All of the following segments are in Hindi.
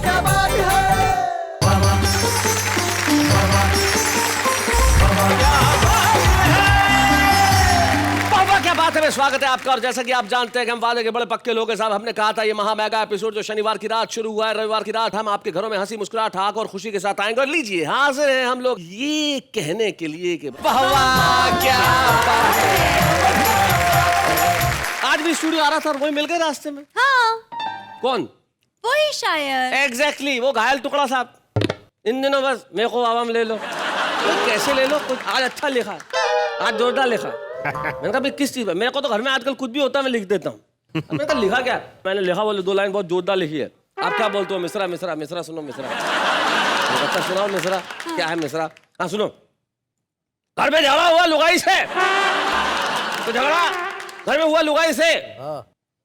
क्या बात है। क्या बात है, स्वागत है आपका। और जैसा कि आप जानते हैं कि हम वादे के बड़े पक्के लोग हैं साहब। हमने कहा था ये महा मेगा एपिसोड जो शनिवार की रात शुरू हुआ है, रविवार की रात हम आपके घरों में हंसी मुस्कुराहट हाँक और खुशी के साथ आएंगे। और लीजिए हाजिर हैं हम लोग ये कहने के लिए कि वाह वाह क्या बात है। आज भी स्टूडियो आ रहा था और वही मिल गए रास्ते में। हाँ कौन? वही शायद। एग्जैक्टली वो घायल टुकड़ा साहब। इन दिनों बस मेरे को आवाम ले लो, कैसे ले लो, कुछ आज अच्छा लिखा है, आज जोरदार लिखा है। मैंने कहा भाई किस चीज पे? मेरे को तो घर में आजकल कुछ भी होता है मैं लिख देता हूँ। मैंने कहा लिखा क्या? मैंने लिखा बोले 2 लाइन बहुत जोरदार लिखी है। आप क्या बोलते हो? मिसरा मिसरा मिसरा सुनो मिसरा। अच्छा सुनाओ मिसरा। क्या है मिसरा? हाँ सुनो। घर में झगड़ा हुआ लुगाई से, तो झगड़ा घर में हुआ लुगाई से।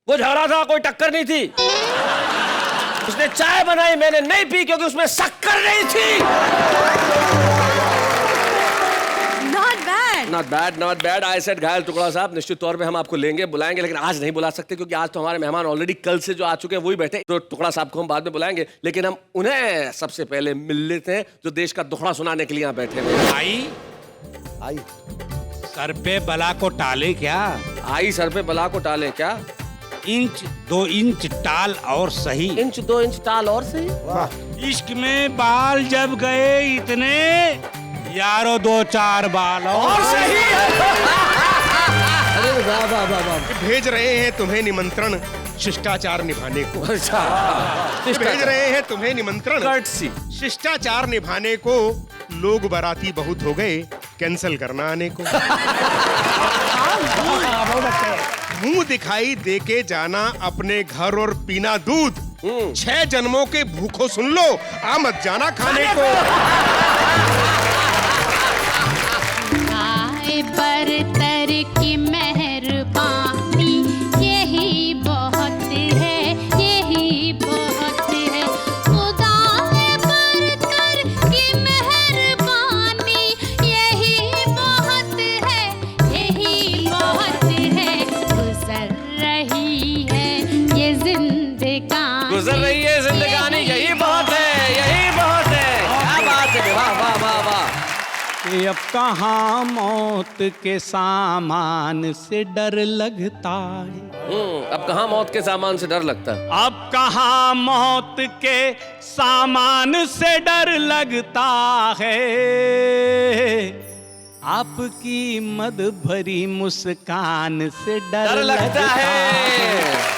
वो झगड़ा था, कोई टक्कर नहीं थी। उसने चाय बनाई, मैंने नहीं पी क्योंकि उसमें शक्कर नहीं थी। Not bad. I said घायल टुकड़ा साहब। निश्चित तौर पे हम आपको लेंगे, बुलाएंगे, लेकिन आज नहीं बुला सकते क्योंकि आज तो हमारे मेहमान ऑलरेडी कल से जो आ चुके हैं वही बैठे। तो टुकड़ा साहब को हम बाद में बुलाएंगे, लेकिन हम उन्हें सबसे पहले मिल लेते हैं जो देश का दुखड़ा सुनाने के लिए यहाँ बैठे हुए हैं। आई सर पे बला को टाले क्या? आई सर पे बला को टाले क्या? 1-2 इंच टाल और सही। 1-2 इंच टाल और सही। इश्क में बाल जब गए इतने, यारो 2-4 बाल और सही। अरे वाह वाह वाह वाह। भेज रहे हैं तुम्हें निमंत्रण शिष्टाचार निभाने को। अच्छा भेज रहे हैं तुम्हें निमंत्रण कर्टसी। शिष्टाचार निभाने को। लोग बाराती बहुत हो गए, कैंसिल करना आने को। मुंह दिखाई देके जाना अपने घर और पीना दूध। 6 जन्मों के भूखों सुन लो, आ मत जाना खाने को। बरतर की मेहरबानी यही बहुत है, यही बहुत है। खुदा बरतर की मेहरबानी यही बहुत है, यही बहुत है। गुजर रही है ये जिंदगानी, गुजर रही है जिंदगानी यही बहुत है, यही बहुत है। क्या बात है, वाह वाह वाह वाह। कि अब कहाँ मौत के सामान से डर लगता है। अब कहाँ मौत के सामान से डर लगता है? अब कहाँ मौत के सामान से डर लगता है। आपकी मद भरी मुस्कान से डर लगता है।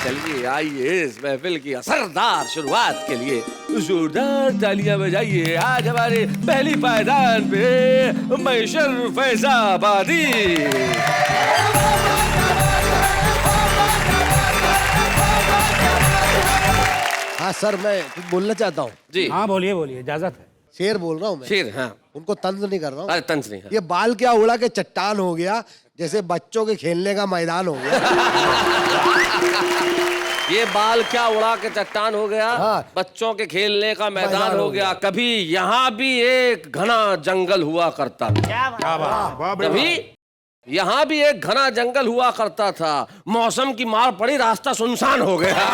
चलिए आइए इस महफिल की असरदार शुरुआत के लिए जोरदार तालियां बजाइए। आज हमारे पहली पायदान पे मैशर फैजाबादी। हाँ सर, मैं कुछ बोलना चाहता हूँ। जी हाँ बोलिए, इजाजत है। शेर बोल रहा हूँ मैं। शेर? हाँ उनको तंज नहीं कर रहा हूँ। अरे तंज नहीं है। ये बाल क्या उड़ा के चट्टान हो गया, जैसे बच्चों के खेलने का मैदान हो गया। ये बाल क्या उड़ा के चट्टान हो गया, हाँ। बच्चों के खेलने का मैदान हो गया। कभी यहाँ भी एक घना जंगल हुआ करता था। कभी यहाँ भी एक घना जंगल हुआ करता था। मौसम की मार पड़ी, रास्ता सुनसान हो गया।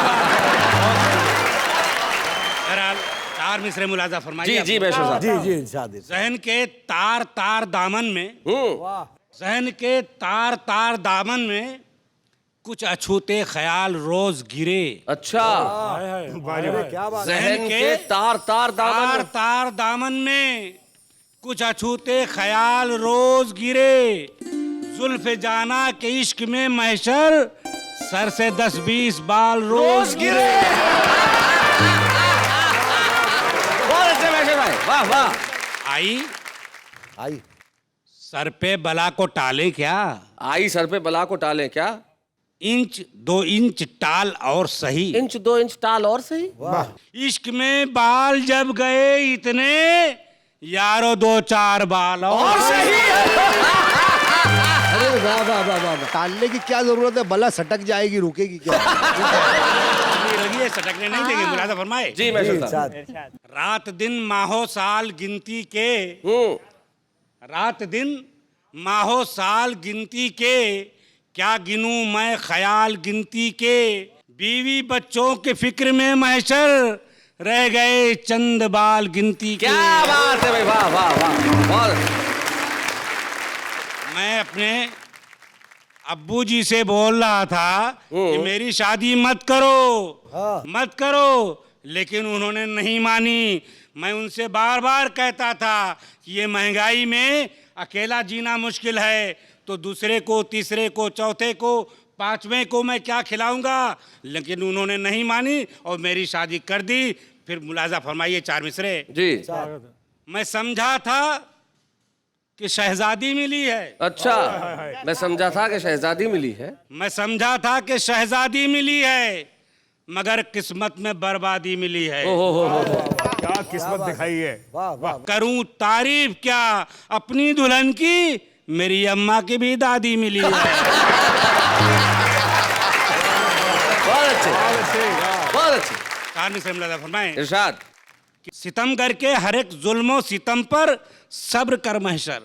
तार मिसरे मुलाजा फरमाइए। जी मैशर साहब। जी शादी। जहन के तार तार दामन में, जहन के तार तार दामन में कुछ अछूते ख्याल रोज गिरे। अच्छा क्या बात। जहन के तार तार दामन में। तार दामन में कुछ अछूते ख्याल रोज गिरे। जुल्फ़े जाना के इश्क में महशर सर से 10-20 बाल रोज गिरे। बहुत अच्छे मैशर भाई, वाह वाह। आई सर पे बला को टाले क्या? आई सर पे बला को टाले क्या? 1-2 इंच टाल और सही। 1-2 इंच टाल और सही। इश्क में बाल जब गए इतने, यारो 2-4 बाल और सही। अरे वाह वाह वाह वाह। टालने की क्या जरूरत है, बला सटक जाएगी, रुकेगी क्या? लगी है, सटकने नहीं देंगे। मुलाजा फरमाए। जी मैशर साहब। रात दिन माहो साल गिनती के, रात दिन माहो साल गिनती के, क्या गिनूं मैं ख्याल गिनती के, बीवी बच्चों के फिक्र में महशर रह गए चंद बाल गिनती के। क्या बात है भाई, वाह वाह वाह, बहुत। मैं अपने अब्बू जी से बोल रहा था कि मेरी शादी मत करो, मत करो, लेकिन उन्होंने नहीं मानी। मैं उनसे बार बार कहता था कि ये महंगाई में अकेला जीना मुश्किल है, तो दूसरे को, तीसरे को, चौथे को, पांचवें को मैं क्या खिलाऊंगा, लेकिन उन्होंने नहीं मानी और मेरी शादी कर दी। फिर मुलाजा फरमाइए चार मिसरे जी। मैं समझा था कि शहजादी मिली है, अच्छा, मैं समझा था कि शहजादी मिली है। मैं समझा था कि शहजादी मिली है, मगर किस्मत में बर्बादी मिली है। ओहो, क्या किस्मत दिखाई है। करूं तारीफ क्या अपनी दुल्हन की, मेरी अम्मा की भी दादी मिली है। बहुत अच्छे, बहुत अच्छे। कहानी से मुलाजा फरमाएं। इरशाद। सितम करके हर एक जुल्मो सितम पर सब्र कर महशर।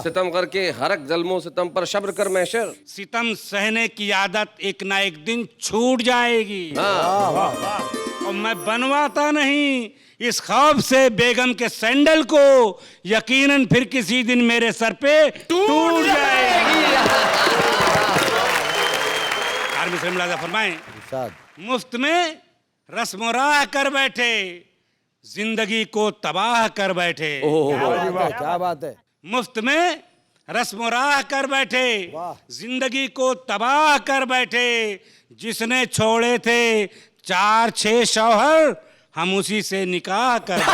सितम करके हर एक जल्मो सितम पर सब्र कर महशर। सितम सहने की आदत एक ना एक दिन छूट जाएगी। और मैं बनवाता नहीं इस खौफ से बेगम के सैंडल को, यकीनन फिर किसी दिन मेरे सर पे टूट जाएगी। मुलाजा फरमाएं। मुफ्त में रस्म राह कर बैठे, जिंदगी को तबाह कर बैठे। क्या बात है। मुफ्त में रस्म राह कर बैठे, जिंदगी को तबाह कर बैठे। जिसने छोड़े थे 4-6 शौहर, हम उसी से निकाह कर बैठे।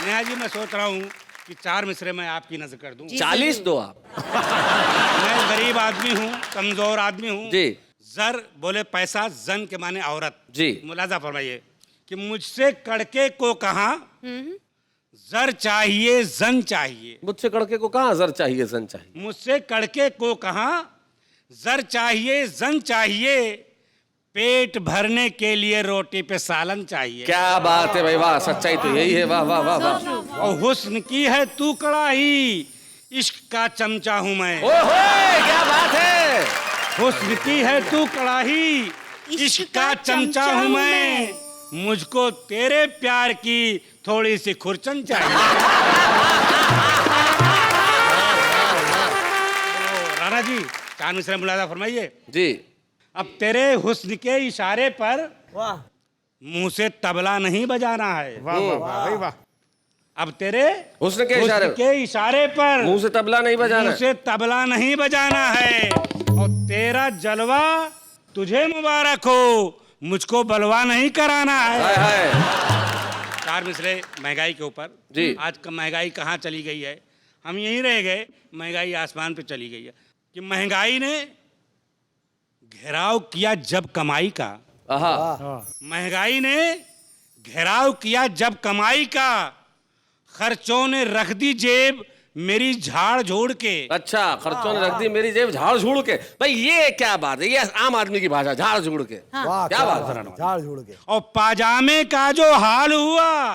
नेहा जी, मैं सोच रहा हूँ कि 4 मिसरे मैं आपकी नजर कर दूं। 40 दो आप। मैं गरीब आदमी हूँ, कमजोर आदमी हूँ जी। जर बोले पैसा, जन के माने औरत जी। मुलाजा फरमाइए कि मुझसे कड़के को कहा जर चाहिए जन चाहिए। मुझसे कड़के को कहाँ जर चाहिए जन चाहिए। मुझसे कड़के को कहा जर चाहिए जन चाहिए, पेट भरने के लिए रोटी पे सालन चाहिए। क्या बात है भाई, वाह, सच्चाई तो यही है। वाह वाह वाह वाह। और हुस्न की है तू कड़ाही, इश्क का चमचा हूँ मैं। ओहो, क्या बात है। हुस्न की है तू कड़ाही, इश्क का चमचा हूँ मैं। मुझको तेरे प्यार की थोड़ी सी खुरचन चाहिए। राणा जी, 4 मिसरे मुलाजा फरमाइए जी। अब तेरे हुस्न के इशारे पर मुंह से तबला नहीं बजाना है। वाह वाह वाह वाह। अब तेरे हुस्न के इशारे पर मुंह से तबला नहीं बजाना। मुंह से तबला नहीं बजाना है। और तेरा जलवा तुझे मुबारक हो, मुझको बलवा नहीं कराना है। हाय हाय। 4 मिसरे महंगाई के ऊपर जी। आज का महंगाई कहाँ चली गई है, हम यहीं रह गए, महंगाई आसमान पे चली गई है। कि महंगाई ने घेराव किया जब कमाई का, महंगाई ने घेराव किया जब कमाई का, खर्चों ने रख दी जेब मेरी झाड़ झोड़ के। अच्छा, खर्चों ने रख दी मेरी जेब झाड़ झूड़ के। भाई ये क्या बात है, ये आम आदमी की भाषा, झाड़ झूड़ के। क्या बात है। झाड़ झूड़ के। और पाजामे का जो हाल हुआ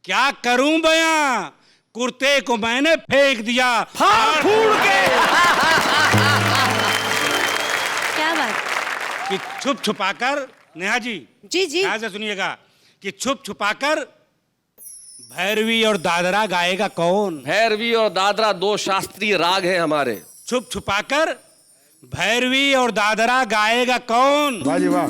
क्या करूं बयां, कुर्ते को मैंने फेंक दिया फाड़ फूड़ के। क्या बात। कि छुप छुपाकर, नेहा जी जी जी। ध्यान से सुनिएगा, कि छुप छुपाकर भैरवी और दादरा गाएगा कौन। भैरवी और दादरा 2 शास्त्रीय राग हैं हमारे। छुप छुपाकर भैरवी और दादरा गाएगा कौन। वाह जी वाह।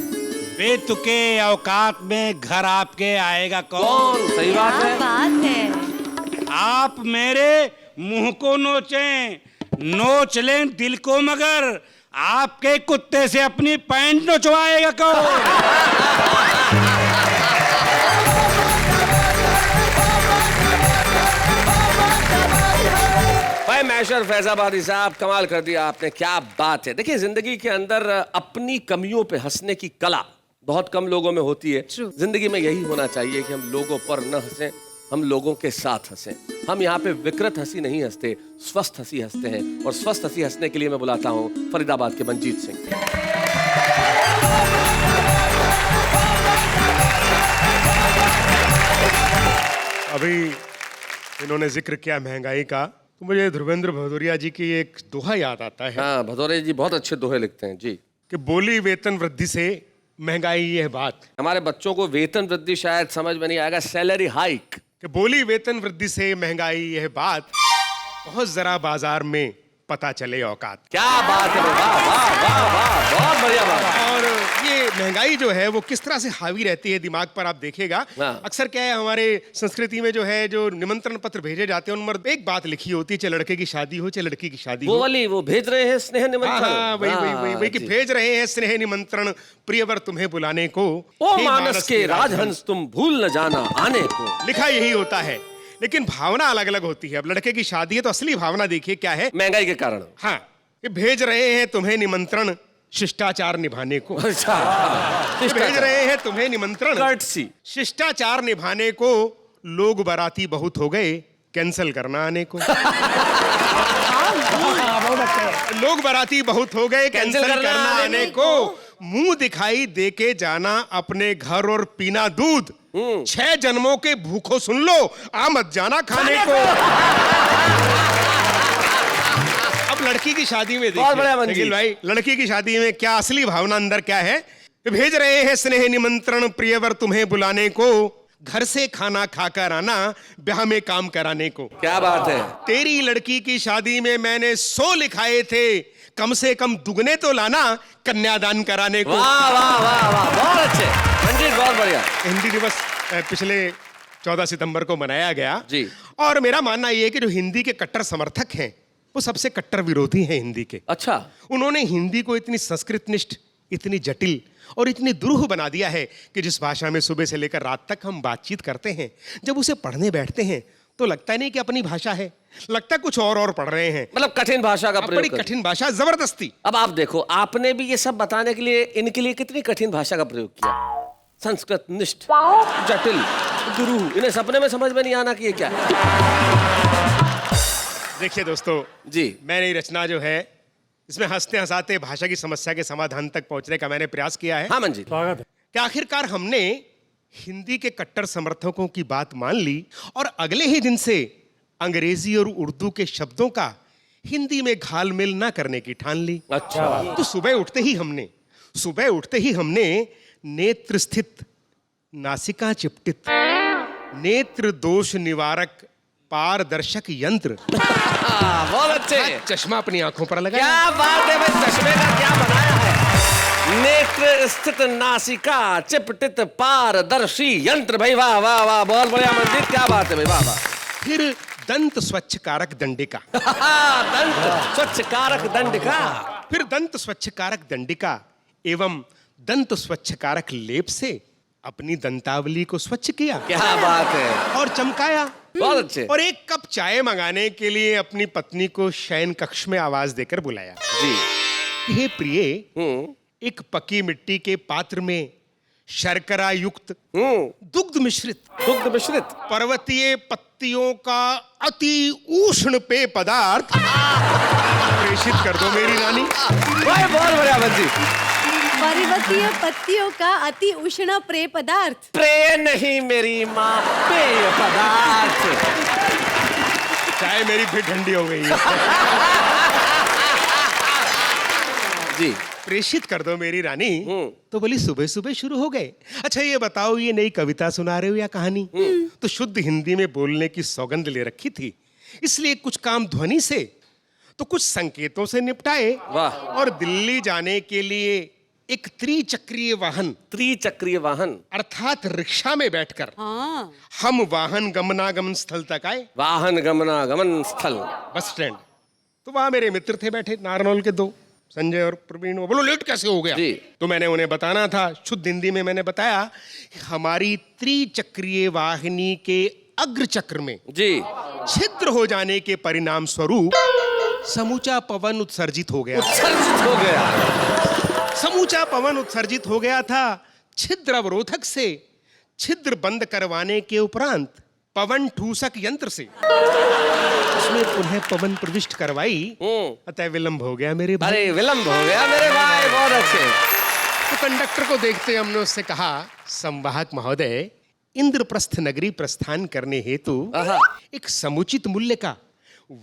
बेतुके औकात में घर आपके आएगा कौन। सही बात क्या है। बात है। आप मेरे मुंह को नोचें, नोच लें दिल को, मगर आपके कुत्ते से अपनी पैंट नोचवाएगा कौन। भाई मैशर फैजाबादी साहब, कमाल कर दिया आपने, क्या बात है। देखिए, जिंदगी के अंदर अपनी कमियों पे हंसने की कला बहुत कम लोगों में होती है। जिंदगी में यही होना चाहिए कि हम लोगों पर न हंसें, हम लोगों के साथ हंसें। हम यहाँ पे विकृत हंसी नहीं हंसते, स्वस्थ हंसी हंसते हैं। और स्वस्थ हंसी हंसने के लिए मैं बुलाता हूँ फरीदाबाद के मंजीत सिंह। अभी इन्होंने जिक्र किया महंगाई का, तो मुझे ध्रुवेंद्र भदौरिया जी की एक दोहा याद आता है हाँ भदौरे जी बहुत अच्छे दोहे लिखते हैं जी। कि बोली वेतन वृद्धि से महंगाई यह बात। हमारे बच्चों को वेतन वृद्धि शायद समझ में नहीं आएगा, सैलरी हाइक। कि बोली वेतन वृद्धि से महंगाई यह बात, बहुत जरा बाजार में पता चले औकात। क्या बात है, वाह वाह वाह वाह, बहुत बढ़िया बात। और ये महंगाई जो है वो किस तरह से हावी रहती है दिमाग पर, आप देखेगा हाँ। अक्सर क्या है हमारे संस्कृति में जो है जो निमंत्रण पत्र भेजे जाते हैं उनमें एक बात लिखी होती है, चाहे लड़के की शादी हो चाहे लड़की की शादी वो हो। वाली वो भेज रहे हैं स्नेह निमंत्रण। हाँ, वही कि जी। भेज रहे हैं स्नेह निमंत्रण प्रियवर तुम्हें बुलाने को, ओ हे मानस के राजहंस तुम भूल न जाना आने को। लिखा यही होता है, लेकिन भावना अलग अलग होती है। अब लड़के की शादी है तो असली भावना देखिए क्या है। महंगाई के कारण। हाँ, ये भेज रहे हैं तुम्हें निमंत्रण शिष्टाचार निभाने को। अच्छा, भेज रहे हैं तुम्हें निमंत्रण कर्टसी। शिष्टाचार निभाने को, लोग बाराती बहुत हो गए कैंसिल करना आने को। लोग बाराती बहुत हो गए कैंसिल करना आने को, मुंह दिखाई देके जाना अपने घर और पीना दूध, 6 जन्मों के भूखों सुन लो आ मत जाना खाने को। अब लड़की की शादी में बहुत बढ़िया देखिए मंजी। निखिल भाई, लड़की की शादी में क्या असली भावना अंदर क्या है। भेज रहे हैं स्नेह निमंत्रण प्रियवर तुम्हें बुलाने को, घर से खाना खाकर आना ब्याह में काम कराने को। क्या बात है। तेरी लड़की की शादी में मैंने 100 लिखाए थे, कम से कम दुगने तो लाना कन्यादान कराने को। वाह वाह वाह वाह, बहुत अच्छे मंजीत, बहुत बढ़िया। हिंदी दिवस पिछले 14 सितंबर को मनाया गया जी। और मेरा मानना यह है कि जो हिंदी के कट्टर समर्थक हैं वो सबसे कट्टर विरोधी हैं हिंदी के। अच्छा, उन्होंने हिंदी को इतनी संस्कृतनिष्ठ, इतनी जटिल और इतनी दुरूह बना दिया है कि जिस भाषा में सुबह से लेकर रात तक हम बातचीत करते हैं, जब उसे पढ़ने बैठते हैं तो लगता नहीं कि अपनी भाषा है, लगता कुछ और पढ़ रहे हैं। मतलब कठिन भाषा का अब प्रयोग बड़ी कर- कठिन भाषा, जबरदस्ती। अब आप देखो, आपने भी ये सब बताने के लिए इनके लिए कितनी कठिन भाषा का प्रयोग किया। संस्कृत निष्ठ, जटिल, दुरूह, इन्हें सपने में समझ में नहीं आना कि ये क्या है। देखिए दोस्तों जी, मैंने ये रचना जो है इसमें हंसते हंसाते भाषा की समस्या के समाधान तक पहुंचने का मैंने प्रयास किया है। हाँ मंजीत, कि आखिरकार हमने हिंदी के कट्टर समर्थकों की बात मान ली और अगले ही दिन से अंग्रेजी और उर्दू के शब्दों का हिंदी में घालमेल ना करने की ठान ली। अच्छा, तो सुबह उठते ही हमने नेत्र स्थित नासिका चिपटित नेत्र दोष निवारक पारदर्शक यंत्र बहुत अच्छे। चश्मा अपनी आंखों पर लगाया। क्या बात है भाई, चश्मे का क्या बनाया है। नेत्र स्थित नासिका चिपटित पारदर्शी यंत्र, भाई वाह वाह वाह, बहुत बढ़िया मंजीत, क्या बात है भाई, वाह वाह। फिर दंत स्वच्छ कारक दंडिका। दंत स्वच्छ कारक दंडिका। फिर दंत स्वच्छ कारक दंडिका एवं दंत स्वच्छ कारक लेप से अपनी दंतावली को स्वच्छ किया। क्या बात है, और चमकाया। बहुत अच्छे। और एक कप चाय मंगाने के लिए अपनी पत्नी को शयन कक्ष में आवाज देकर बुलाया। जी, हे प्रिय, एक पकी मिट्टी के पात्र में शर्करा युक्त दुग्ध मिश्रित पर्वतीय पत्तियों का अति उष्ण पेय पदार्थ प्रेषित कर दो मेरी रानी। भाई बहुत बढ़िया मंजीत। पर्वतीय पत्तियों का अति उष्ण पेय पदार्थ। प्रे नहीं मेरी माँ, पेय पदार्थ। चाय मेरी फिर ठंडी हो गई है। जी, प्रेषित कर दो मेरी रानी। तो बोली सुबह सुबह शुरू हो गए। अच्छा ये बताओ, ये नई कविता सुना रहे हो या कहानी? तो शुद्ध हिंदी में बोलने की सौगंध ले रखी थी, इसलिए कुछ काम ध्वनि से तो कुछ संकेतों से निपटाए। वाह। और दिल्ली जाने के लिए एक त्रिचक्रीय वाहन अर्थात रिक्शा में बैठकर हाँ। हम वाहन गमनागमन स्थल तक आए। वाहन गमनागमन स्थल, बस स्टैंड। तो वहां मेरे मित्र थे बैठे, नारनौल के 2, संजय और प्रवीण। वो बोलो लेट कैसे हो गया? जी। तो मैंने उन्हें बताना था, शुद्ध हिंदी में मैंने बताया कि हमारी त्रिचक्रीय वाहिनी के अग्र चक्र में जी, छिद्र हो जाने के परिणाम स्वरूप समूचा पवन उत्सर्जित हो गया। उत्सर्जित हो गया। समूचा पवन उत्सर्जित हो गया था। छिद्र अवरोधक से छिद्र बंद करवाने के उपरांत पवन ठूसक यंत्र से उसमें पुनः पवन प्रविष्ट करवाई। अतः विलंब हो गया मेरे भाई। अरे विलंब हो गया मेरे भाई, बहुत अच्छे। तो कंडक्टर को देखते हमने उससे कहा, संवाहक महोदय इंद्रप्रस्थ नगरी प्रस्थान करने हेतु एक समुचित मूल्य का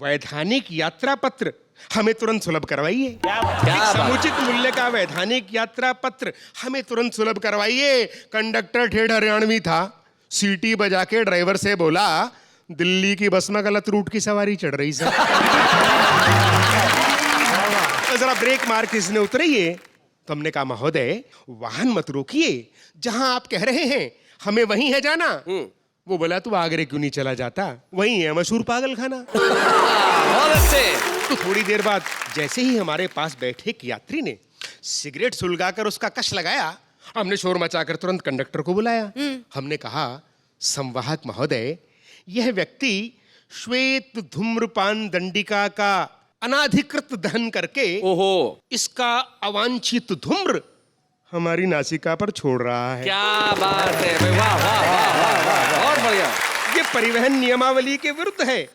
वैधानिक यात्रा पत्र हमें तुरंत सुलभ करवाइए। एक समुचित मूल्य का वैधानिक यात्रा पत्र हमें तुरंत सुलभ करवाइए। कंडक्टर ठेठ हरियाणवी था, सीटी बजा के ड्राइवर से बोला, दिल्ली की बस में गलत रूट की सवारी चढ़ रही सर। तो जरा ब्रेक मार के इसने उतरिए। तो हमने कहा, महोदय वाहन मत रोकिए, जहां आप कह रहे हैं हमें वहीं है जाना। वो बोला, तू आगरे क्यों नहीं चला जाता, वहीं है मशहूर पागल खाना। बहुत अच्छे। तो थोड़ी देर बाद जैसे ही हमारे पास बैठे एक यात्री ने सिगरेट सुलगाकर उसका कश लगाया, हमने शोर मचाकर तुरंत कंडक्टर को बुलाया। हमने कहा, संवाहक महोदय, यह व्यक्ति श्वेत धूम्रपान दंडिका का अनाधिकृत दहन करके इसका अवांछित धूम्र हमारी नासिका पर छोड़ रहा है। क्या बात है भाई, वाह वाह वाह वाह वाह, बहुत बढ़िया। ये परिवहन नियमावली के विरुद्ध है,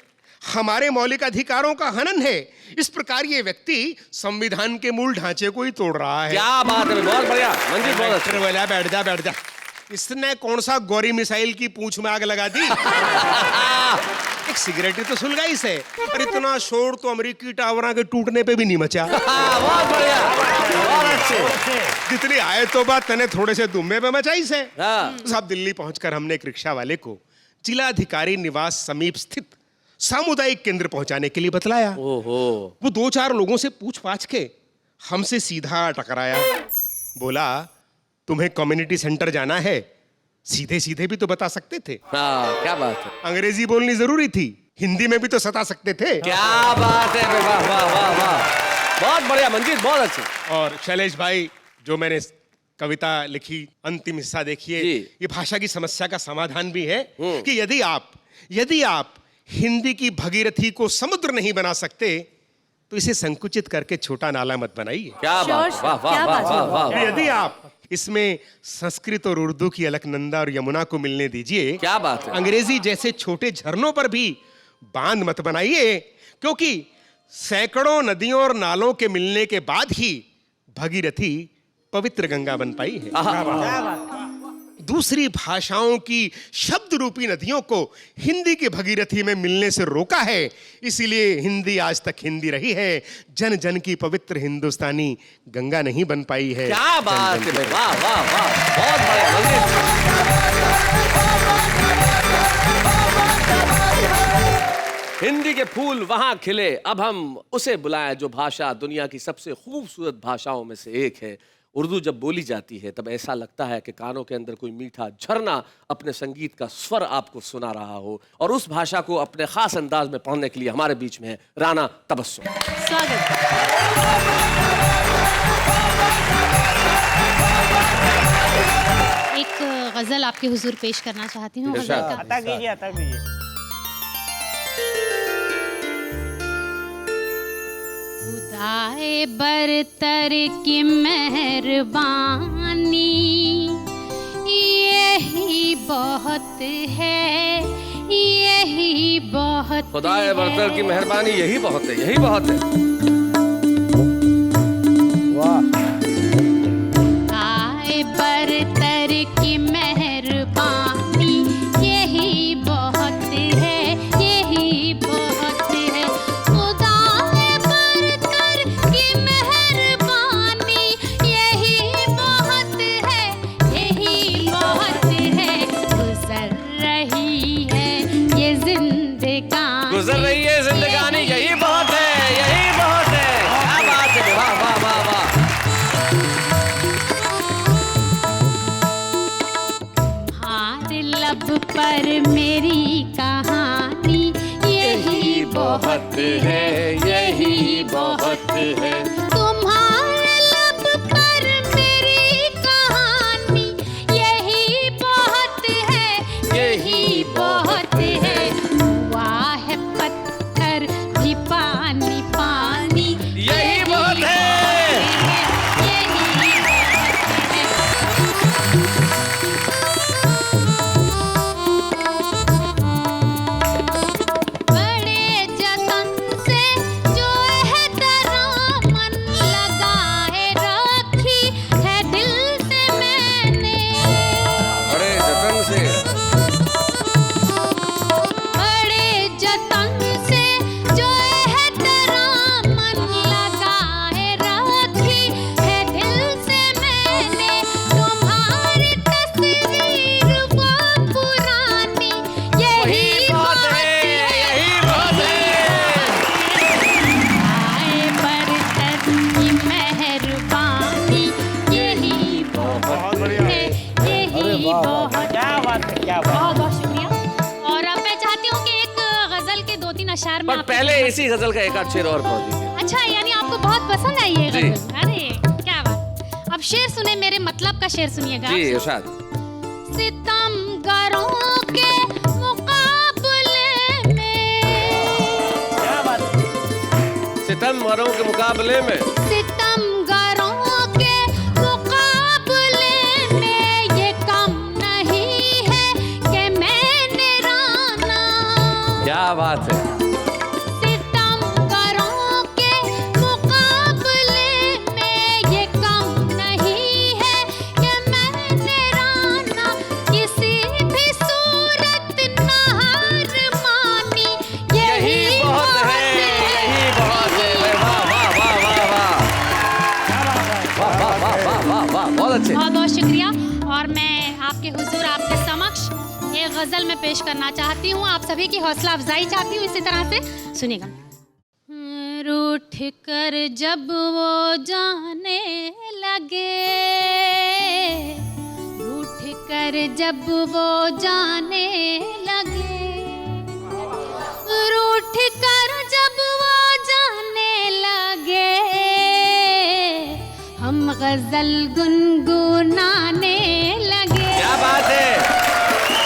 हमारे मौलिक अधिकारों का हनन है। इस प्रकार ये व्यक्ति संविधान के मूल ढांचे को ही तोड़ रहा है। क्या बात है, बहुत बढ़िया मंजीत, बहुत अच्छा। बोला, बैठ जा बैठ जा। इसने कौन सा गौरी मिसाइल की पूंछ में आग लगा दी। एक सिगरेट ही तो सुलगाई से, और इतना शोर तो अमेरिकी टावरों के टूटने पे भी नहीं मचा। बहुत बढ़िया, बहुत अच्छे। जितनी आए तो बात तने थोड़े से दुम्बे पे मचाई से। साहब दिल्ली पहुंचकर हमने एक रिक्शा वाले को जिलाधिकारी निवास समीप स्थित सामुदायिक केंद्र पहुंचाने के लिए बतलाया। वो 2-4 लोगों से पूछ पाछ के हमसे सीधा टकराया। बोला, तुम्हें कम्युनिटी सेंटर जाना है, सीधे सीधे भी तो बता सकते थे। क्या बात है, अंग्रेजी बोलनी जरूरी थी, हिंदी में भी तो सता सकते थे। क्या बात है, वाह वाह वाह वाह, बहुत बढ़िया मंजीत, बहुत अच्छे। और शैलेश भाई, जो मैंने कविता लिखी, अंतिम हिस्सा देखिए, ये भाषा की समस्या का समाधान भी है कि यदि आप हिंदी की भगीरथी को समुद्र नहीं बना सकते तो इसे संकुचित करके छोटा नाला मत बनाइए। क्या बात, वाह वाह वाह वाह वाह। यदि आप इसमें संस्कृत और उर्दू की अलकनंदा और यमुना को मिलने दीजिए। क्या बात है। अंग्रेजी जैसे छोटे झरनों पर भी बांध मत बनाइए, क्योंकि सैकड़ों नदियों और नालों के मिलने के बाद ही भगीरथी पवित्र गंगा बन पाई है। दूसरी भाषाओं की शब्द रूपी नदियों को हिंदी के भगीरथी में मिलने से रोका है, इसीलिए हिंदी आज तक हिंदी रही है। जन जन की पवित्र हिंदुस्तानी गंगा नहीं बन पाई है। क्या बात है, वाह वाह वाह, बहुत बढ़िया। हिंदी के फूल वहां खिले, अब हम उसे बुलाएं जो भाषा दुनिया की सबसे खूबसूरत भाषाओं में से एक है। उर्दू जब बोली जाती है तब ऐसा लगता है कि कानों के अंदर कोई मीठा झरना अपने संगीत का स्वर आपको सुना रहा हो। और उस भाषा को अपने खास अंदाज में पढ़ने के लिए हमारे बीच में है राना तबस्सुम। स्वागत। एक गजल आपके हुजूर पेश करना चाहती हूँ। गजल का अता कीजिए। खुदाए बरतर की मेहरबानी, यही बहुत है, यही बहुत। खुदाए बरतर की मेहरबानी, यही बहुत है, यही बहुत है। वाह। खुदाए बरतर की मेहरबानी, यही बहुत है, यही बहुत है। खुदाए बरतर की मेहरबानी, यही बहुत है, यही बहुत है। गुजर रही है ये जिंदगानी, गुजर रही है जिंदगानी, यही बहुत है, यही बहुत है। क्या बात है, वाह वाह वाह वाह। तुम्हारे लब पर मेरी कहानी, यही बहुत है, यही बहुत है। तुम्हारे लब पर मेरी कहानी, यही बहुत है, यही बहुत है। हुआ है पत्थर भी पानी पानी, यही बहुत है। यही बहुत है। बड़े जतन से जो है तेरा मन अशार में पर आपकी पहले खिदमत- इसी गजल का एक आध शेर और पढ़ दीजिए। अच्छा, यानी आपको बहुत पसंद आई ये जी। गजल। अरे क्या बात। अब शेर सुने, मेरे मतलब का शेर सुनिएगा। जी इरशाद। सितमगरों के मुकाबले में, सितमगरों के मुकाबले में, सितमगरों के मुकाबले में ये कम नहीं है कि मैंने राना। क्या बात है। सितमगरों के मुकाबले में ये कम नहीं है कि मैंने राना किसी भी सूरत न हार मानी। यही बहुत है, यही बहुत है। वाह वाह वाह वाह वाह वाह वाह वाह वाह वाह वाह, बहुत अच्छे। बहुत बहुत शुक्रिया। और मैं आपके हुजूर, आपके समक्ष ये गजल में पेश करना चाहती हूँ। आप सभी की हौसला अफजाई चाहती हूँ। इसी तरह से सुनिएगा। रूठ कर जब वो जाने लगे, रूठ कर जब वो जाने लगे, रूठ कर जब वो जाने लगे, हम गजल गुनगुनाने लगे। क्या बात है,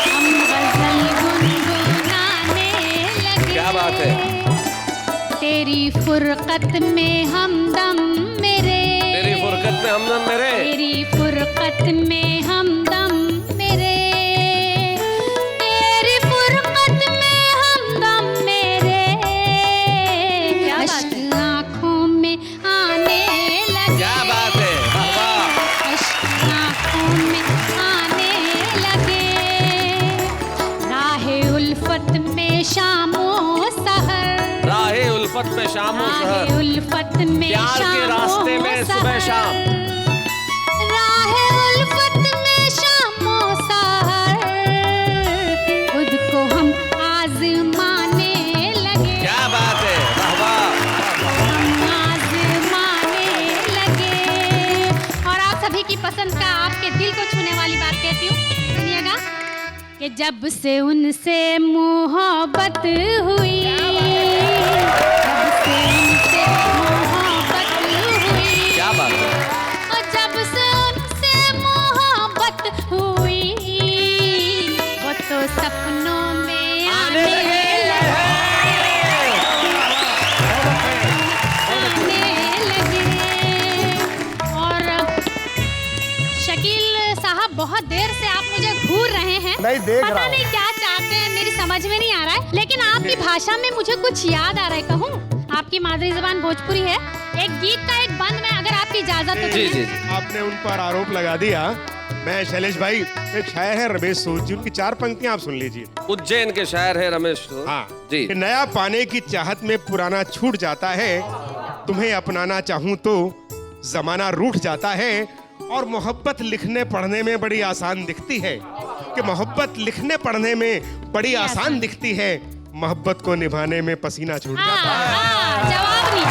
हम गजल गुनगुनाने लगे। क्या बात है। तेरी फुरकत में हमदम मेरे, तेरी फुरकत में हमदम मेरे, तेरी फुरकत में हमदम मेरे, तेरी फुरकत में हमदम मेरे, अश्क आँखों में आने लगे। क्या बात है, वाह वाह। अश्क आँखों में आने लगे, राहे उल्फत में शामो सहर, राहे उल्फत में शामो राहे सहर, उल्फत में प्यार के शामो रास्ते में सुबह सहर, शाम, राहे उल्फत में शामो सहर, खुद को हम आजमाने लगे। क्या बात है, वाह वाह। हम आजमाने लगे। और आप सभी की पसंद का, आपके दिल को छूने वाली बात कहती हूँ, सुनिएगा। कि जब से उनसे मोहब्बत हुई, जब से उनसे मोहब्बत हुई, क्या बात है। और जब से उनसे मोहब्बत हुई, वो तो सपनों में आने लगे, आने लगे। और शकील साहब, बहुत देर से आप मुझे घूर रहे हैं। नहीं, देख पता रहा हूं। नहीं क्या चाहते हैं, मेरी समझ में नहीं आ रहा है। लेकिन आपकी भाषा में मुझे कुछ याद आ रहा है। कहूँ, आपकी मादरी जबान भोजपुरी है। एक गीत का एक बंद में, अगर आपकी इजाजत हो तो जी मैं- जी जी। आपने उन पर आरोप लगा दिया। मैं शैलेश भाई, एक शायर है रमेश सूद जी, उनकी 4 पंक्तियां आप सुन लीजिए। उज्जैन के शायर है रमेश। हाँ जी। कि नया पाने की चाहत में पुराना छूट जाता है, तुम्हें अपनाना चाहूं तो जमाना रूठ जाता है, और मोहब्बत लिखने पढ़ने में बड़ी आसान दिखती है, कि मोहब्बत लिखने पढ़ने में बड़ी आसान दिखती है, मोहब्बत को निभाने में पसीना छूट जाता है। जवाब नहीं,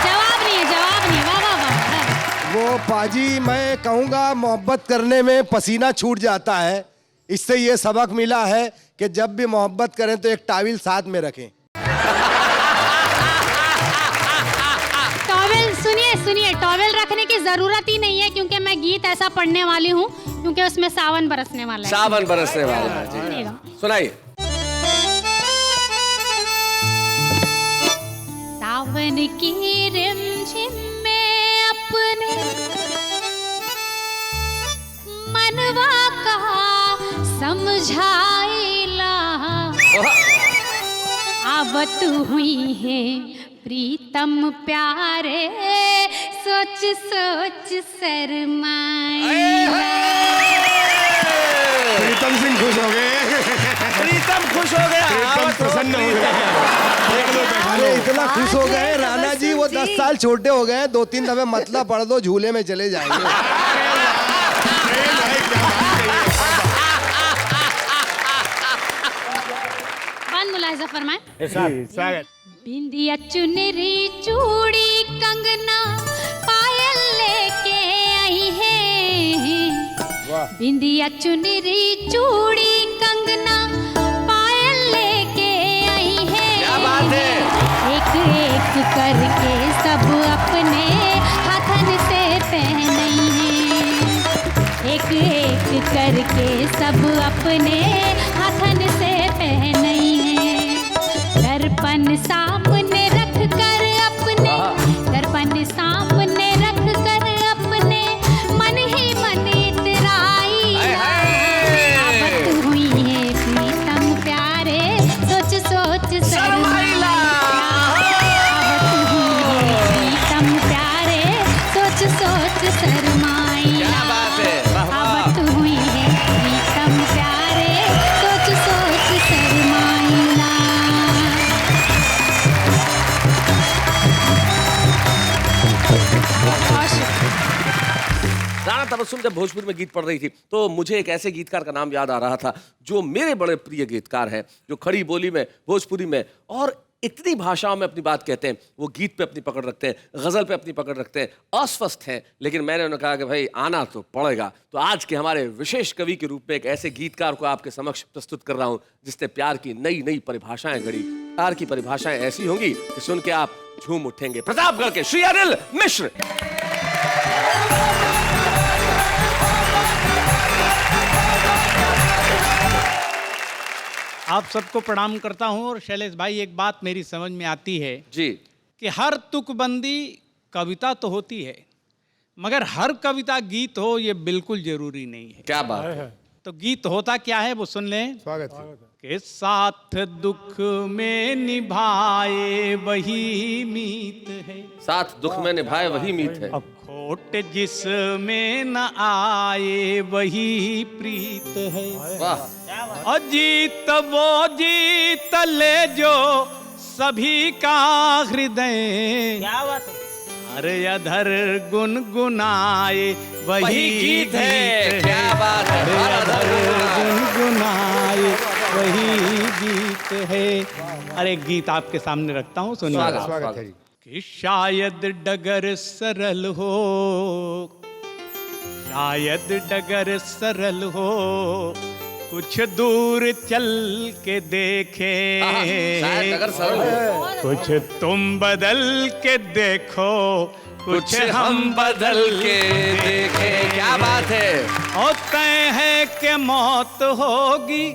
जवाब नहीं है, जवाब नहीं। वाह वाह वाह। वो पाजी, मैं कहूँगा मोहब्बत करने में पसीना छूट जाता है। इससे ये सबक मिला है कि जब भी मोहब्बत करें तो एक टाविल साथ में रखें। टॉवेल, सुनिए सुनिए, टॉवेल रखने की जरूरत ही नहीं है, क्योंकि मैं गीत ऐसा पढ़ने वाली हूँ, क्योंकि उसमें सावन बरसने वाला है। सावन बरसने वाला है। जी। सुनिएगा। सुनाइए। सावन की रिमझिम में अपने मनवा का समझाइला, आवत हुई है प्रीतम प्यारे, सोच सोच शर्माइला। प्रीतम सिंह खुश हो गए, प्रीतम खुश हो गया, प्रीतम प्रसन्न हो गए। अरे इतना खुश हो गए राणा जी, वो 10 साल छोटे हो गए। 2-3 दफे मतलब पढ़ दो, झूले में चले जाएंगे। बंद मुलाहिजा फरमाए। स्वागत। बिंदिया चुनरी चूड़ी कंगना पायल लेके आई है, बिंदिया चुनरी चूड़ी कंगना पायल लेके आई है। क्या बात है। सब अपने हाथन से पहने हैं। दर्पण सामने रख कर अपने, दर्पण सामने रख कर अपने मन ही मन इतराई। आवत हुई है प्रीतम प्यारे, सोच सोच शर्माइला। आवत हुई है प्रीतम प्यारे, सोच सोच शर्माइला। आवत हुई है प्रीतम प्यारे, सोच सोच शर्माइला। राणा तबस्सुम जब भोजपुरी में गीत पढ़ रही थी तो मुझे एक ऐसे गीतकार का नाम याद आ रहा था जो मेरे बड़े प्रिय गीतकार हैं, जो खड़ी बोली में, भोजपुरी में और इतनी भाषाओं में अपनी बात कहते हैं। वो गीत पे अपनी पकड़ रखते हैं, गजल पे अपनी पकड़ रखते हैं, अस्वस्थ हैं, लेकिन मैंने उन्हें कहा कि भाई आना तो पड़ेगा। तो आज के हमारे विशेष कवि के रूप में एक ऐसे गीतकार को आपके समक्ष प्रस्तुत कर रहा हूं जिसने प्यार की नई नई परिभाषाएं गढ़ी। प्यार की परिभाषाएं ऐसी होंगी कि सुन के आप झूम उठेंगे। प्रतापगढ़ के श्री अनिल मिश्र। आप सबको प्रणाम करता हूं। और शैलेश भाई, एक बात मेरी समझ में आती है जी, कि हर तुकबंदी कविता तो होती है, मगर हर कविता गीत हो ये बिल्कुल जरूरी नहीं है। क्या बात है। तो गीत होता क्या है वो सुन लें। स्वागत है। के साथ दुख में निभाए वही मीत है, साथ दुख में निभाए वही मीत है। अब खोट जिसमें न आए वही प्रीत है। वाह। और जीत वो जीत ले जो सभी का हृदय, क्या बात है। अरे अधर गुनगुनाए वही गीत है। क्या बात है। अरे अधर गुनगुनाए वही गीत है। अरे गीत आपके सामने रखता हूँ, सुनिए। स्वागत है जी। कि शायद डगर सरल हो, शायद डगर सरल हो, कुछ दूर चल के देखे, शायद अगर सरल हो। कुछ तुम बदल के देखो, कुछ हम बदल के देखे। क्या बात है। और तय है कि मौत होगी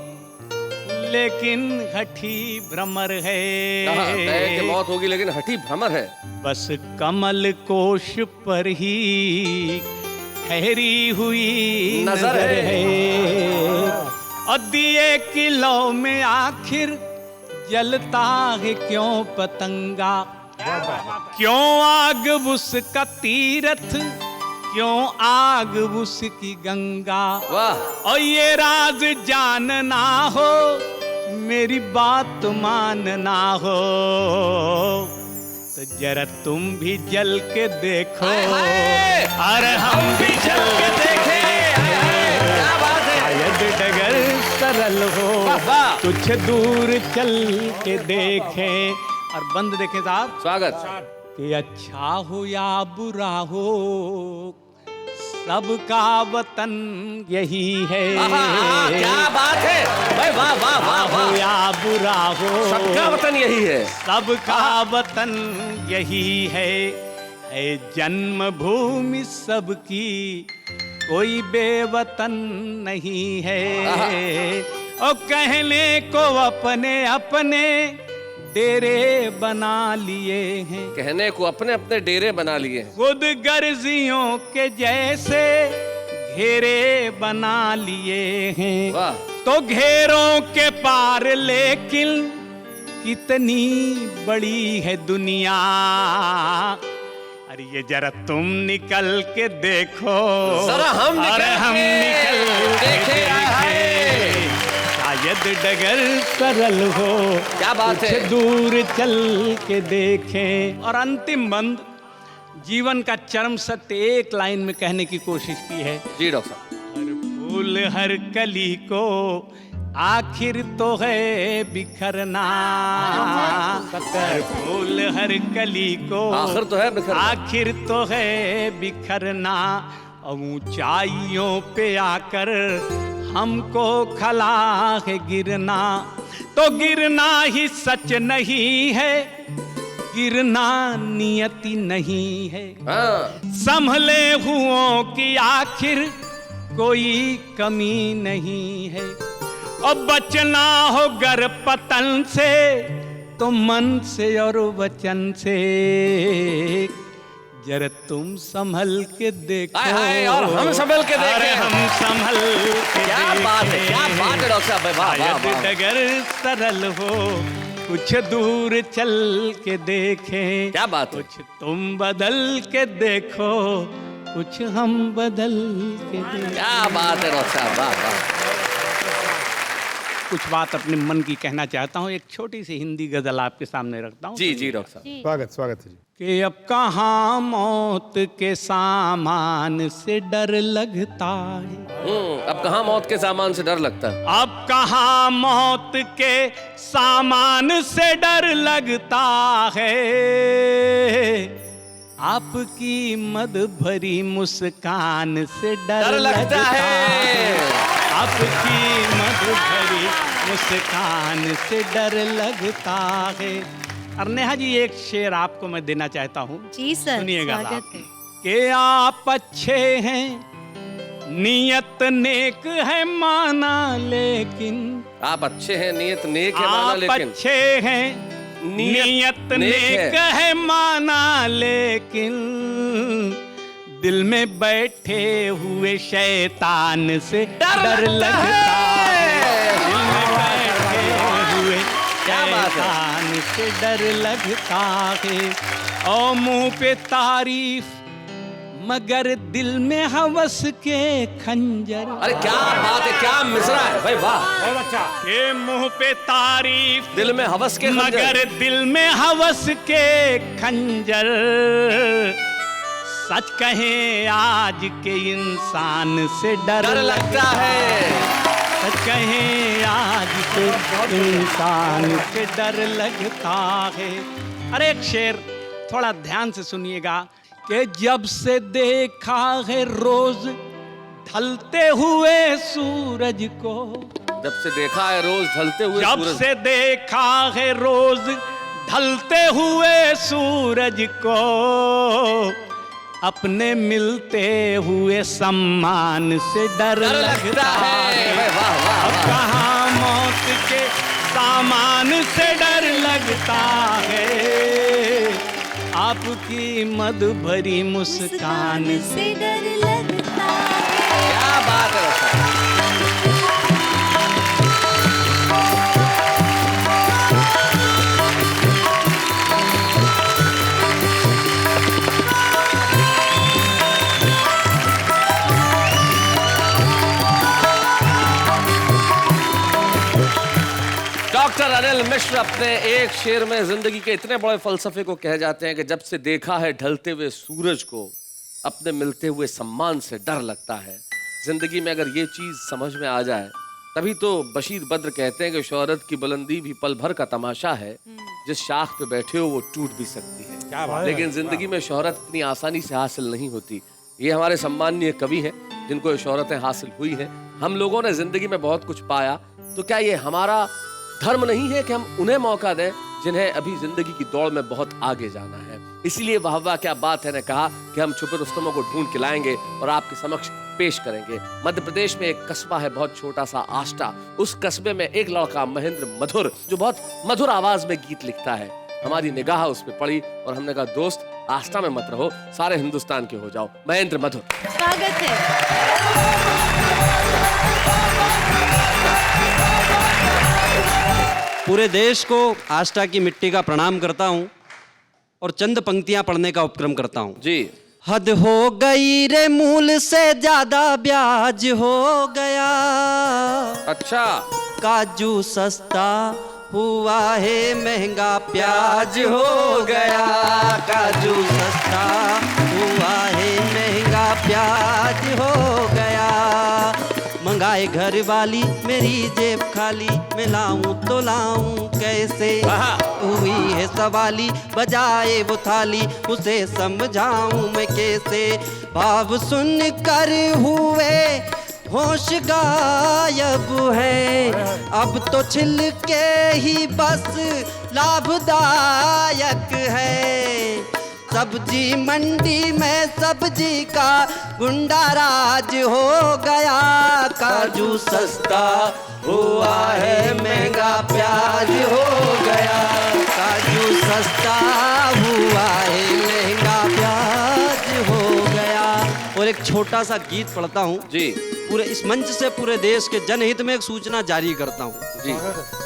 लेकिन हठी भ्रमर है। तय कि मौत होगी लेकिन हठी भ्रमर है। बस कमल कोश पर ही ठहरी हुई नजर है। और दिए की लौ में आखिर जलता है क्यों पतंगा, क्यों आग उसका तीरथ, क्यों आग उसकी गंगा। वाह। और ये राज जानना हो, मेरी बात मानना हो, तो जरा तुम भी जल के देखो। अरे हम भी जल के देखे। क्या बात है। शायद डगर सरल हो, कुछ दूर चल के देखें। और बंद देखें साहब। स्वागत। कि अच्छा हो या बुरा हो, सबका वतन यही है। क्या बात है भाई। वाह वाह वाह हो वाह। या बुरा हो, सबका वतन यही है। सबका वतन यही है जन्मभूमि सबकी, कोई बेवतन नहीं है। और कहने को अपने अपने डेरे बना लिए हैं, कहने को अपने अपने डेरे बना लिए हैं। खुद गर्जियों के जैसे घेरे बना लिए हैं। वाह। तो घेरों के पार लेकिन कितनी बड़ी है दुनिया। अरे ये जरा तुम निकल के देखो, जरा हम निकल के देखें। शायद डगर सरल हो, क्या बात है। कुछ दूर चल के देखें। और अंतिम बंद, जीवन का चरम सत्य एक लाइन में कहने की कोशिश की है। जी डॉक्टर साहब। हर फूल हर कली को आखिर तो है बिखरना, हर फूल हर कली को आखिर तो है बिखरना, आखिर तो है बिखरना। और ऊंचाइयों पे आकर हमको खला है गिरना, तो गिरना ही सच नहीं है, गिरना नियति नहीं है। हाँ। संभले हुओं की आखिर कोई कमी नहीं है। और बचना हो गर पतन से तो मन से और वचन से, जरा तुम संभल के देखो। हाय हाय, और हम संभल के देखें। अरे हम संभल के क्या बात है, क्या बात है डॉक्टर साहब, वाह वाह वाह। अगर सरल हो कुछ दूर चल के देखें। क्या बात है। कुछ तुम बदल के देखो, कुछ हम बदल के देखें। क्या बात है डॉक्टर साहब, वाह वाह। कुछ बात अपने मन की कहना चाहता हूँ। एक छोटी सी हिंदी गजल आपके सामने रखता हूँ। जी जी डॉक्टर साहब। स्वागत स्वागत है जी। कि अब कहाँ मौत के सामान से डर लगता है। अब कहाँ मौत के सामान से डर लगता है। अब कहाँ मौत के सामान से डर लगता है, आपकी मद भरी मुस्कान से डर लगता है। आपकी मद भरी मुस्कान से डर लगता है। और नेहा जी, एक शेर आपको मैं देना चाहता हूँ। जी सर, सुनिएगा स्वागत है। कि आप अच्छे हैं, नियत नेक है माना लेकिन। आप अच्छे हैं, नियत नेक है माना आप लेकिन। अच्छे हैं, नियत नेक है माना लेकिन, दिल में बैठे हुए शैतान से डर लगता है। दिल में बैठे हुए शैतान से डर लगता है। और मुंह पे तारीफ मगर दिल में हवस के खंजर। अरे क्या बात है, क्या मिसरा है भाई, वाह बहुत अच्छा। के मुंह पे तारीफ दिल में हवस के खंजर। मगर दिल में हवस के खंजर। सच कहें आज के इंसान से डर लगता है। सच कहें आज के इंसान से डर लगता है। अरे एक शेर थोड़ा ध्यान से सुनिएगा कि जब से देखा है रोज ढलते हुए सूरज को। जब से देखा है रोज ढलते हुए जब सूरज। से देखा है रोज ढलते हुए सूरज को, अपने मिलते हुए सम्मान से डर लगता है। वाह वाह अब वाह। कहाँ मौत के सामान से डर लगता है, आपकी मद भरी मुस्कान से डर लगता है। क्या बात है डॉक्टर साहब। डॉक्टर अनिल मिश्र अपने एक शेर में जिंदगी के इतने बड़े फलसफे को कह जाते हैं कि जब से देखा है ढलते हुए सूरज को, अपने मिलते हुए सम्मान से डर लगता है। जिंदगी में अगर ये चीज समझ में आ जाए, तभी तो बशीर बद्र कहते हैं कि शोहरत की बुलंदी भी पल भर का तमाशा है, जिस शाख पे बैठे हो वो टूट भी सकती है। क्या बात है। लेकिन जिंदगी में शोहरत इतनी आसानी से हासिल नहीं होती। ये हमारे सम्माननीय कवि हैं जिनको ये शोहरतें हासिल हुई हैं। हम लोगों ने जिंदगी में बहुत कुछ पाया, तो क्या ये हमारा धर्म नहीं है कि हम उन्हें मौका दें जिन्हें अभी जिंदगी की दौड़ में बहुत आगे जाना है। इसीलिए वाह वाह क्या बात है ने कहा कि हम छुपे रुस्तमों को ढूंढ के लाएंगे और आपके समक्ष पेश करेंगे। मध्य प्रदेश में एक कस्बा है बहुत छोटा सा, आष्टा। उस कस्बे में एक लड़का महेंद्र मधुर, जो बहुत मधुर आवाज में गीत लिखता है। हमारी निगाह उस पर पड़ी और हमने कहा दोस्त आष्टा में मत रहो, सारे हिंदुस्तान के हो जाओ। महेंद्र मधुर। स्वागत है। पूरे देश को आष्टा की मिट्टी का प्रणाम करता हूं और चंद पंक्तियां पढ़ने का उपक्रम करता हूं। जी। हद हो गई रे, मूल से ज्यादा ब्याज हो गया। अच्छा। काजू सस्ता हुआ है, महंगा प्याज हो गया। काजू सस्ता हुआ है, महंगा प्याज हो गया। मंगाए घर वाली मेरी जेब खाली, मैं लाऊं तो लाऊं कैसे। हुई है सवाली, बजाए वो थाली, उसे समझाऊं मैं कैसे। भाव सुन कर हुए होश गायब है, अब तो छिलके ही बस लाभदायक है। सब्जी मंडी में सब्जी का गुंडा राज हो गया। काजू सस्ता हुआ है महंगा प्याज हो गया। काजू सस्ता हुआ है महंगा प्याज हो गया। और एक छोटा सा गीत पढ़ता हूँ जी। पूरे इस मंच से पूरे देश के जनहित में एक सूचना जारी करता हूँ जी।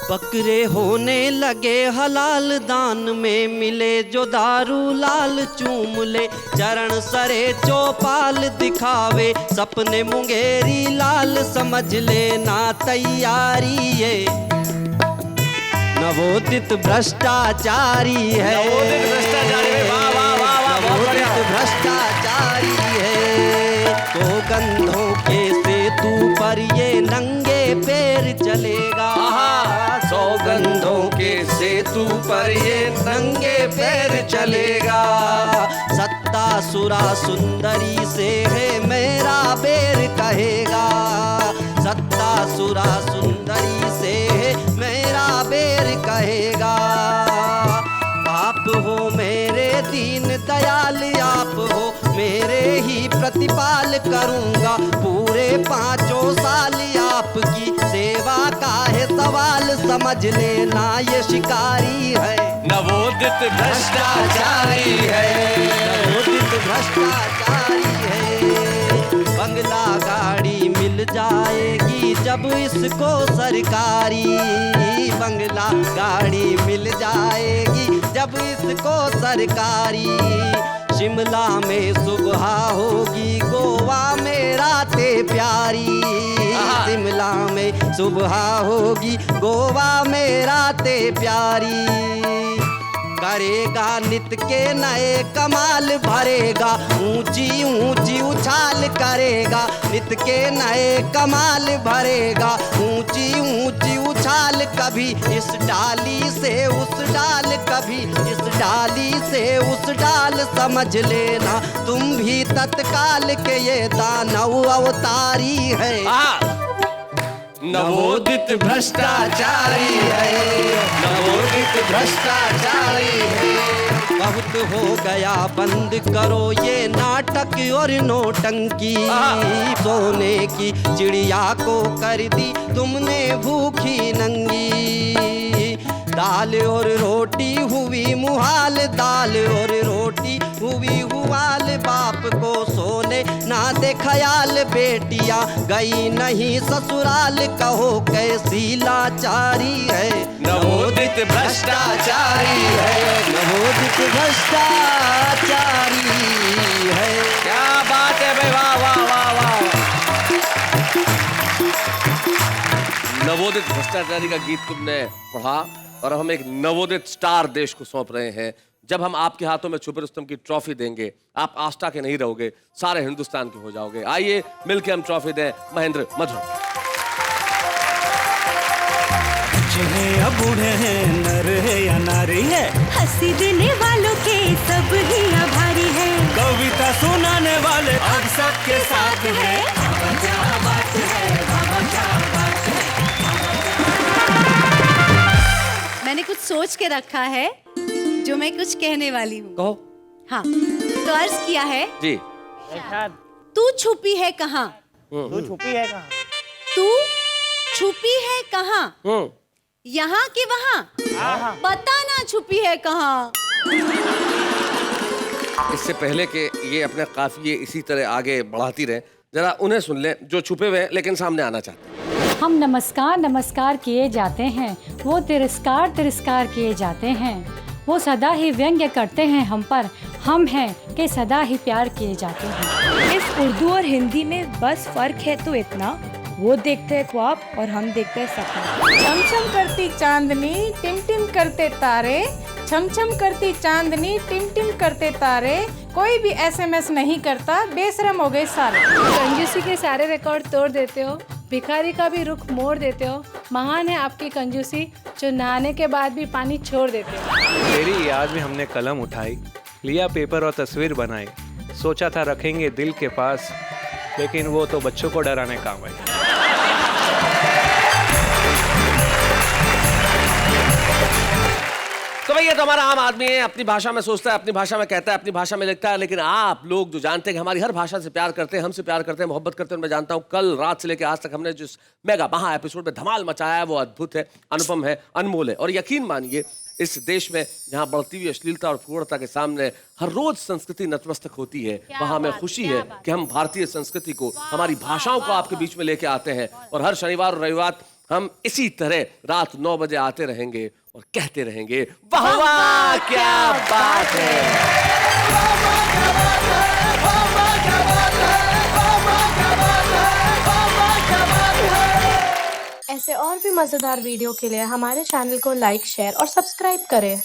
बकरे होने लगे हलाल, दान में मिले जो दारू लाल। चूम ले चरण सरे चौपाल, दिखावे सपने मुंगेरी लाल। समझ लेना तैयारी ये नवोदित भ्रष्टाचारी है। नवोदित भ्रष्टाचारी है। वाह वाह वाह वाह, बहुत बढ़िया। नवोदित भ्रष्टाचारी है। तो गंधों के सेतु पर ये नंगे पैर चलेगा। सौगंधों के सेतु पर ये नंगे पैर चलेगा। सत्ता सुरा सुंदरी से है मेरा बेर कहेगा। सत्ता सुरा सुंदरी से है मेरा बेर कहेगा। आप हो मेरे दीन दयाल, आप हो मेरे ही प्रतिपाल। करूंगा पूरे 5 साल आपकी सेवा का है सवाल। समझ लेना ये शिकारी है नवोदित भ्रष्टाचारी है। नवोदित भ्रष्टाचारी है। बंगला गाड़ी मिल जाएगी जब इसको सरकारी। बंगला गाड़ी मिल जाएगी जब इसको सरकारी। शिमला में सुबह होगी, गोवा में रातें प्यारी। शिमला में सुबह होगी, गोवा में रातें प्यारी। करेगा नित के नए कमाल, भरेगा ऊंची ऊंची उछाल। करेगा नित के नए कमाल, भरेगा ऊंची ऊंची उछाल। कभी इस डाली से उस डाल, कभी इस डाली से उस डाल। समझ लेना तुम भी तत्काल के ये दानव अवतारी है। नवोदित भ्रष्टाचारी है। नवोदित भ्रष्टाचारी है। बहुत हो गया, बंद करो ये नाटक और नोटंकी। सोने की चिड़िया को कर दी तुमने भूखी नंगी। दाल और रोटी हुई मुहाल, दाल और रोटी हुई हुआल। बाप को सोने ना दे ख्याल, बेटियां गई नहीं ससुराल। कहो कैसी लाचारी है नवोदित भ्रष्टाचारी है। नवोदित भ्रष्टाचारी है। क्या बात है भाई, वाह वाह वाह वाह। नवोदित भ्रष्टाचारी का गीत तुमने पढ़ा और हम एक नवोदित स्टार देश को सौंप रहे हैं। जब हम आपके हाथों में छुपे रुस्तम की ट्रॉफी देंगे, आप आस्था के नहीं रहोगे, सारे हिंदुस्तान के हो जाओगे। आइए मिलके हम ट्रॉफी दें महेंद्र मधुर। या बूढ़े हैं, नर है या नारी है, हंसी देने वालों के सब ही आभारी है। कविता सुनाने वाले अब सबके साथ है। मैंने कुछ सोच के रखा है जो मैं कुछ कहने वाली हूँ। कहो। हाँ, तो अर्ज किया है जी। तू छुपी है कहाँ? तू छुपी है कहाँ? तू छुपी है कहाँ? यहाँ की वहाँ, बताना छुपी है कहाँ? इससे पहले कि ये अपने काफिये इसी तरह आगे बढ़ाती रहे, जरा उन्हें सुन ले जो छुपे हुए हैं लेकिन सामने आना चाहते हैं। हम नमस्कार नमस्कार किए जाते हैं, वो तिरस्कार तिरस्कार किए जाते हैं। वो सदा ही व्यंग्य करते हैं हम पर, हम हैं कि सदा ही प्यार किए जाते हैं। इस उर्दू और हिंदी में बस फर्क है तो इतना, वो देखते हैं ख्वाब और हम देखते हैं सपना। छम छम करती चांदनी टिम टिम करते तारे, छम छम करती चांदनी टिम टिम करते तारे। कोई भी SMS नहीं करता, बेशरम हो गए सारे। कंजूसी के सारे रिकॉर्ड तोड़ देते हो, भिखारी का भी रुख मोड़ देते हो। महान है आपकी कंजूसी, जो नहाने के बाद भी पानी छोड़ देते हो। तेरी याद में हमने कलम उठाई, लिया पेपर और तस्वीर बनाई। सोचा था रखेंगे दिल के पास, लेकिन वो तो बच्चों को डराने काम आई। तो भाई ये तो हमारा आम आदमी है, अपनी भाषा में सोचता है, अपनी भाषा में कहता है, अपनी भाषा में लिखता है। लेकिन आप लोग जो जानते हैं कि हमारी हर भाषा से प्यार करते हैं, हमसे प्यार करते हैं, मोहब्बत करते हैं, मैं जानता हूँ कल रात से लेकर आज तक हमने जिस मेगा महा एपिसोड में धमाल मचाया है वो अद्भुत है, अनुपम है, अनमोल है। और यकीन मानिए इस देश में जहाँ बढ़ती हुई अश्लीलता और फूड़ता के सामने हर रोज संस्कृति नतमस्तक होती है, वहाँ हमें खुशी है कि हम भारतीय संस्कृति को, हमारी भाषाओं को आपके बीच में लेके आते हैं। और हर शनिवार और रविवार हम इसी तरह रात 9 बजे आते रहेंगे और कहते रहेंगे वाह वाह क्या बात है। ऐसे और भी मजेदार वीडियो के लिए हमारे चैनल को लाइक, शेयर और सब्सक्राइब करें।